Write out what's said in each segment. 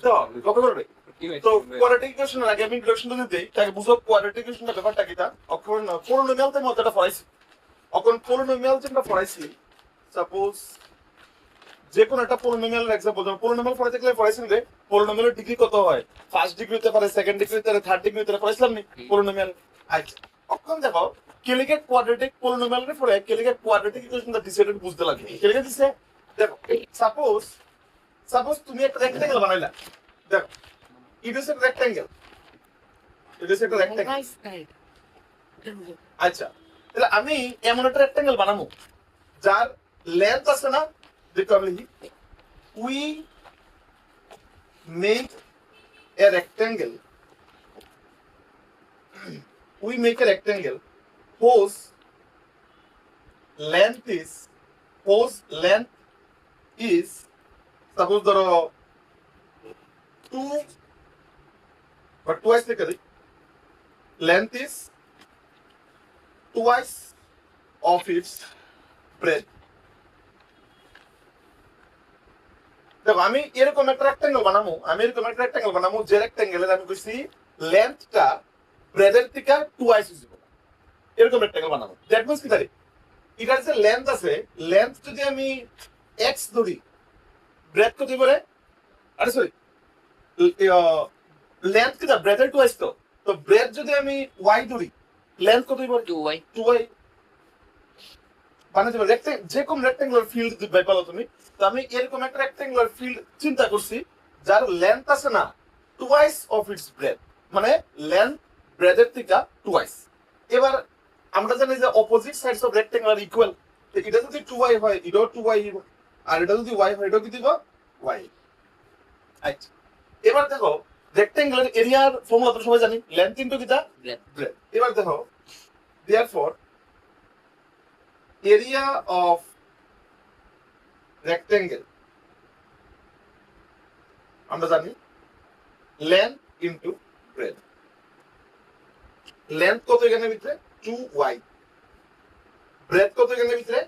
তো কত করবে তো কোয়াড্রেটিক ইকুয়েশনের আগে আমি ইন্ট্রোডাকশনটা দিতে তাকে বুঝো কোয়াড্রেটিক ইকুয়েশনের ব্যাপারটা কি তা অখন পলিনোমিয়াল তে মতটা পড়াইছি অখন পলিনোমিয়াল যেটা পড়াইছি সাপোজ যে কোনো একটা পলিনোমিয়ালের এক্সাম্পল যেমন পলিনোমিয়াল পড়াইতে গেলে পড়াইছি যে পলিনোমিয়ালের ডিগ্রি কত হয় ফার্স্ট ডিগ্রি হতে পারে সেকেন্ড ডিগ্রি হতে পারে থার্ড ডিগ্রি হতে পারে পড়াইছিলাম নি পলিনোমিয়াল আচ্ছা অখন দেখো কেলিকে কোয়াড্রেটিক পলিনোমিয়ালের পরে কেলিকে কোয়াড্রেটিক ইকুয়েশনটা ডিসাইডেড বুঝতে লাগবে কেলিকে দিছে দেখো সাপোজ তুমি একটা রেক্ট্যাঙ্গেল বানাইলা দেখো it is a rectangle it is a rectangle আচ্ছা তাহলে আমি এমন একটা রেক্ট্যাঙ্গেল বানাবো যার লেন্থ আছে না দেখো আমি লিখি we make a rectangle whose length is suppose ধরো 2 but twice the length is twice of its breadth দেখো আমি এরকম একটা রেক্ট্যাঙ্গেল বানাবো যে রেক্ট্যাঙ্গেলের আমি কইছি লেন্থটা ব্রেডের থেকে টুয়াইস হইব এরকম রেক্ট্যাঙ্গেল বানাবো দ্যাট মিন্স কি তারে এটার যে লেন্থ আছে লেন্থ যদি আমি x ধরি ব্রেড কত করে আরে সরি লেন্থ কি দা ব্রেডের টুয়াইস তো ব্রেড যদি আমি y ধরি লেন্থ কত হইব 2y বানাতে পারি যে কোন রেক্ট্যাঙ্গুলার ফিল্ড দিতে পারো তুমি তো আমি এরকম একটা রেক্ট্যাঙ্গুলার ফিল্ড চিন্তা করছি যার লেন্থ আছে না টুয়াইস অফ ইটস ব্রেড মানে লেন্থ ব্রেডের থেকে টুয়াইস এবার আমরা জানি যে opposite sides of rectangular equal তো এটা যদি 2y হয় এটাও 2y হবে আর এটা যদি y হয় এটাও কি দিব y আচ্ছা এবার দেখো রেক্ট্যাঙ্গুলার এরিয়ার ফর্মুলা তো সবাই জানি লেন্থ ইনটু কিটা ব্রেড এবার দেখো therefore area of rectangle আমরা জানি length into breadth length কত এখানে ভিতরে 2y breadth কত এখানে ভিতরে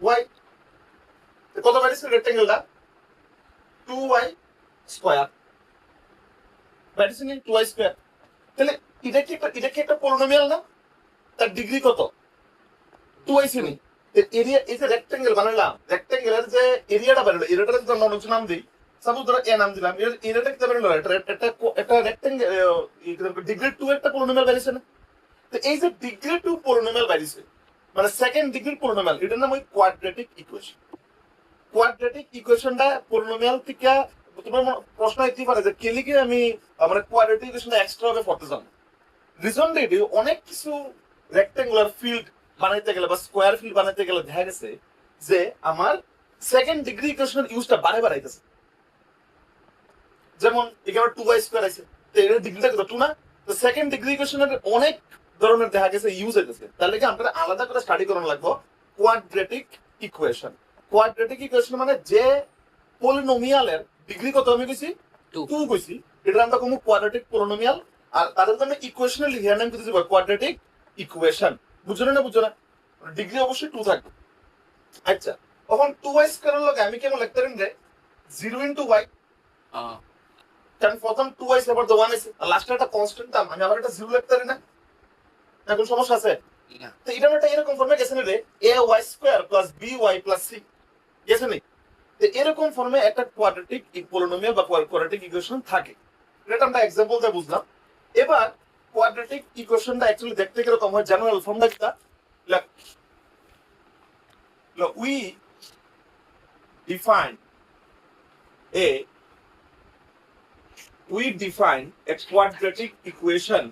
y কত বাড়িছে রেক্ট্যাঙ্গেলটা 2y স্কয়ার বাড়িছে নি 2y স্কয়ার তাহলে এটা কি একটা পলিনোমিয়াল না তার ডিগ্রি কত 2y নি এরিয়া এই যে রেক্ট্যাঙ্গেল বানালাম রেক্ট্যাঙ্গেলের যে এরিয়াটা বানালো এরিয়াটার যদি আমরা অন্য নাম দিই সাপোজ ধরো এ নাম দিলাম এরিয়াটা কি বানালো একটা রেক্ট্যাঙ্গেল ডিগ্রি 2 একটা পলিনোমিয়াল বানিয়েছে না তো এই যে ডিগ্রি 2 পলিনোমিয়াল বানিয়েছে মানে সেকেন্ড ডিগ্রি পলিনোমিয়াল এটার নাম ওই কোয়াড্রেটিক ইকুয়েশনটা পলিনোমিয়াল থেকে তোমার প্রশ্ন হইতে পারে যে কেলিকে আমি মানে কোয়াড্রেটিক ইকুয়েশনটা এক্সট্রা ভাবে পড়তে জানো রিজন রেডি অনেক কিছু রেক্ট্যাঙ্গুলার ফিল্ড বানাইতে গেলে বা স্কোয়ার ফিল্ড বানাইতে গেলে দেখা গেছে যে আমার সেকেন্ড ডিগ্রি ইকুয়েশনের ইউজটা বাড়াইতেছে যেমন এখানে 2y স্কয়ার আছে তো এর ডিগ্রিটা কত 2 না তো সেকেন্ড ডিগ্রি ইকুয়েশনের অনেক ধরনের দেখা গেছে ইউজ হইতেছে তাহলে কি আমরা আলাদা করে স্টাডি করন লাগবো কোয়াড্রেটিক ইকুয়েশন মানে যে পলিনোমিয়ালের ডিগ্রি কত আমি কইছি 2 কইছি এটা আমরা কোন কোয়াড্রেটিক পলিনোমিয়াল আর তাদের জন্য ইকুয়েশনের লিখার নাম কি দিব কোয়াড্রেটিক ইকুয়েশন বুঝছো না ডিগ্রি অবশ্যই 2 থাকবে আচ্ছা এখন 2y স্কয়ারের লগে আমি কেমন লিখতে পারি রে 0 ইনটু y কারণ প্রথম 2y এবার তো 1 আছে আর লাস্টে একটা কনস্ট্যান্ট টার্ম আমি আবার এটা 0 লিখতে পারি না এখন সমস্যা আছে তো এটা একটা এরকম ফর্মে গেছে না রে ay square plus by plus c গেছে না তো এরকম ফর্মে একটা কোয়াড্রেটিক পলিনোমিয়াল বা কোয়াড্রেটিক ইকুয়েশন থাকে এটা আমরা एग्जांपल দিয়ে বুঝলাম এবার কোয়াড্রেটিক ইকুয়েশনটা অ্যাকচুয়ালি দেখতে কিরকম হয় জেনারেল ফর্মটা কিটা look we define a quadratic equation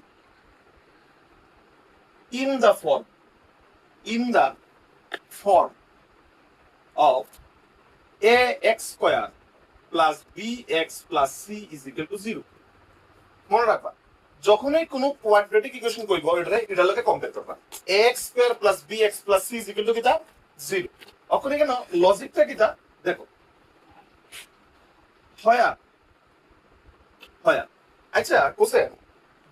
in the form of ax square plus bx plus c is equal to 0 মনে রাখবা যখনই কোনো কোয়াড্রেটিক ইকুয়েশন কইব এটা লগে কম্পেয়ার করবা ax square plus bx plus c is equal to কিটা 0 এখন এখানে লজিকটা কিটা দেখো হয়া আচ্ছা কোসেন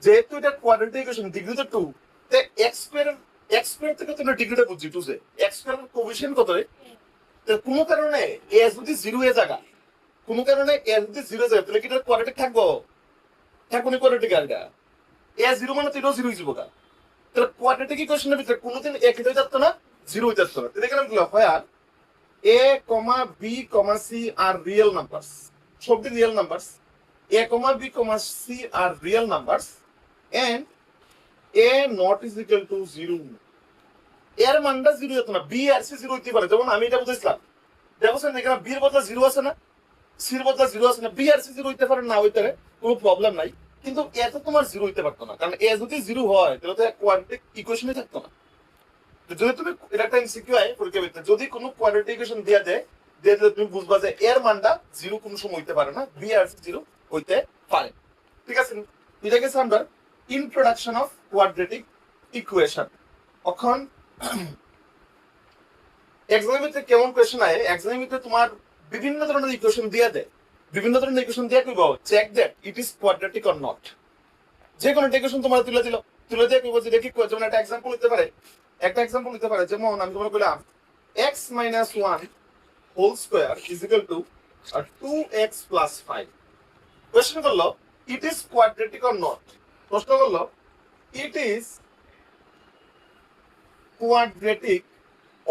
যেহেতু এটা কোয়াড্রেটিক ইকুয়েশন ডিগ্রি তো 2 তে x স্কয়ার থেকে তোমরা ডিগ্রিটা বুঝছি 2 যে x স্কয়ার কোএফিশিয়েন্ট কত রে তো কোনো কারণে a যদি 0 এ জায়গা কোন কারণে এ যদি 0 যায় তাহলে কি এটা কোয়াড্রেটিক থাকবো? থাকবো না কোয়াড্রেটিক আর এটা। এ 0 মানে তো এটাও 0 হয়ে যাবো গা। তাহলে কোয়াড্রেটিক ইকুয়েশনের ভিতরে কোনোদিন এক হতে যাচ্ছে না, 0 হতে যাচ্ছে না। এখানে আমি লিখলাম হয় আর a, b, c are real numbers. সবটি real numbers. a, b, c are real numbers and a not is equal to 0. এর মানটা 0 হতো না, b আর c 0 হতে পারে। যেমন আমি এটা বুঝাইছিলাম। দেখছেন এখানে b এর বদলে 0 আছে না, c এর বদলে 0 আছে না, b আর c 0 হইতে পারে না হইতে পারে, কোনো প্রবলেম নাই। কিন্তু এ তো তোমার 0 হইতে পারতো না, কারণ এ যদি 0 হয় তাহলে তো কোয়াড্রেটিক ইকুয়েশনই থাকতো না। যদি তুমি এটা একটা এমসিকিউ আই পরীক্ষা দিতে, যদি কোনো কোয়াড্রেটিক ইকুয়েশন দেয়া যায়, দিয়ে দিলে তুমি বুঝবা যে এর মানটা 0 কোনো সময় হইতে পারে না, b আর c 0 হইতে পারে। ঠিক আছে, এটা গেছে আমরা ইন্ট্রোডাকশন অফ কোয়াড্রেটিক ইকুয়েশন। এখন এক্সামের ভিতরে কেমন কোয়েশ্চেন আয়, এক্সামের ভিতরে তোমার বিভিন্ন ধরনের ইকুয়েশন দিয়ে দেয়, বিভিন্ন ধরনের ইকুয়েশন দিয়ে কইব check that it is quadratic or not. যে কোনো ইকুয়েশন তোমার তুলে দিয়ে কইব যে দেখি যেমন একটা এক্সাম্পল হতে পারে, যেমন আমি তোমাকে বললাম x - 1 whole square is equal to 2x + 5। Question করলো it is quadratic or not. প্রশ্ন করলো it is quadratic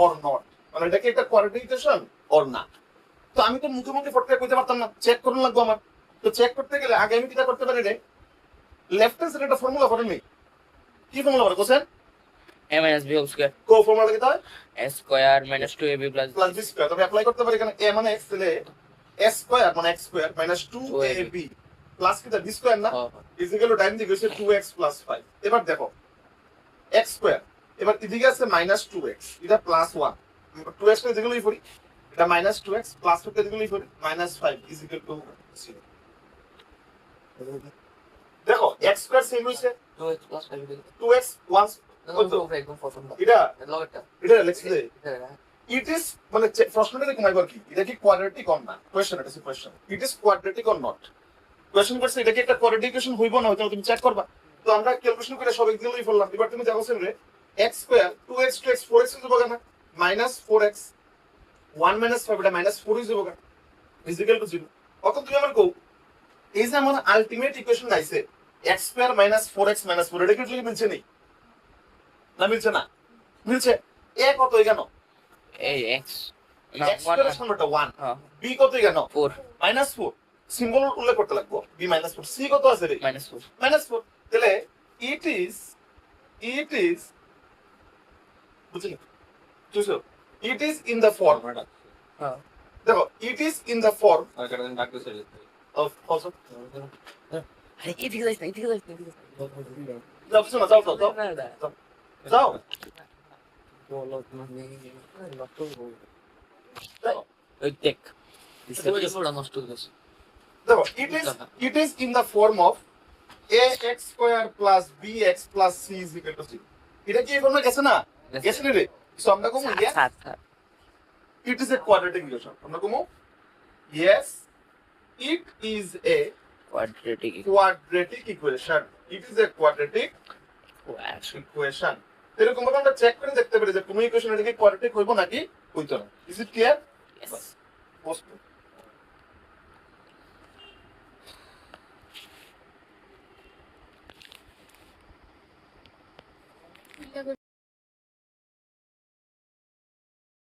or not, মানে এটা কি একটা কোয়াড্রেটিক ইকুয়েশন অর না। তো আমি তো মুখে মুখে ফটকে কইতে পারতাম না, চেক করুন লাগবে আমার। তো চেক করতে গেলে আগে আমি কিটা করতে পারি রে, লেফট হ্যান্ড সাইডে একটা ফর্মুলা পড়েন নি, কি ফর্মুলা পড়ে question? a minus b whole square co formula কি তাই? a square minus 2ab plus plus b square. তবে অ্যাপ্লাই করতে পারি এখানে a মানে x দিলে s স্কয়ার মানে x square minus 2ab plus কি b স্কয়ার না ইজ ইকুয়াল টু ডাইন দিকে হচ্ছে 2x + 5। এবার দেখো x স্কয়ার, এবার এদিকে আছে মাইনাস 2x, এটা প্লাস 1, 2x কে যেগুলোই পড়ি, এটা মাইনাস 2x প্লাস 2 কে যেগুলোই পড়ি মাইনাস 5 ইজ ইকুয়াল টু 0। দেখো x স্কয়ার সেম হইছে 2x plus 5 2x 1 কত একদম প্রথম এটা লগটা এটা লিখছি দে। ইট ইজ মানে প্রশ্নটা দেখো মাইবার কি, এটা কি কোয়াড্রেটিক অর না, কোশ্চেন, এটা question it is quadratic or not. Question করছে এটা কি একটা কোয়াড্রেটিক ইকুয়েশন হইব না, হয়তো তুমি চেক করবা। তো আমরা ক্যালকুলেশন করে সব একদিনই ফেললাম। এবার তুমি দেখো সেমরে x square 2x 2x 4x হয়ে যাবে না, মাইনাস 4x 1 মাইনাস 5 এটা মাইনাস 4 হয়ে যাবে না ইজ ইকুয়াল টু 0। অত তুমি আমার কও এই যে আমার আলটিমেট ইকুয়েশন আইছে x square minus 4x minus 4, এটা কি তুমি মিলছে নেই না? মিলছে না, মিলছে। a কত এখানে এই x x স্কয়ারের সামনেটা 1, হ্যাঁ b কত এখানে 4 মাইনাস 4, সিম্বল উল্লেখ করতে লাগবে b মাইনাস 4, c কত আছে রে -4 মাইনাস 4। তাহলে ইট ইজ বুঝলি বুঝছো, it is in the form, হ্যাঁ দেখো it is in the form of also. আরে এদিকে যাইস না যাও শোনো, যাও যাও যাও যাও বলো মানে যাও। ওই দেখ ডিসপ্লে পুরো নষ্ট হয়ে গেছে। দেখো it is in the form of ax square plus bx plus c is equal two 0। এটা কি ফর্মে গেছে না? গেছে না রে? সো আমরা কমু yes it is a quadratic equation. আমরা কমু yes it is a quadratic equation. It is a quadratic equation. এরকম ভাবে আমরা চেক করে দেখতে পারি যে কোন ইকুয়েশন এটা কি কোয়াড্রেটিক হইব নাকি হইতো না। Is it clear? Yes. Post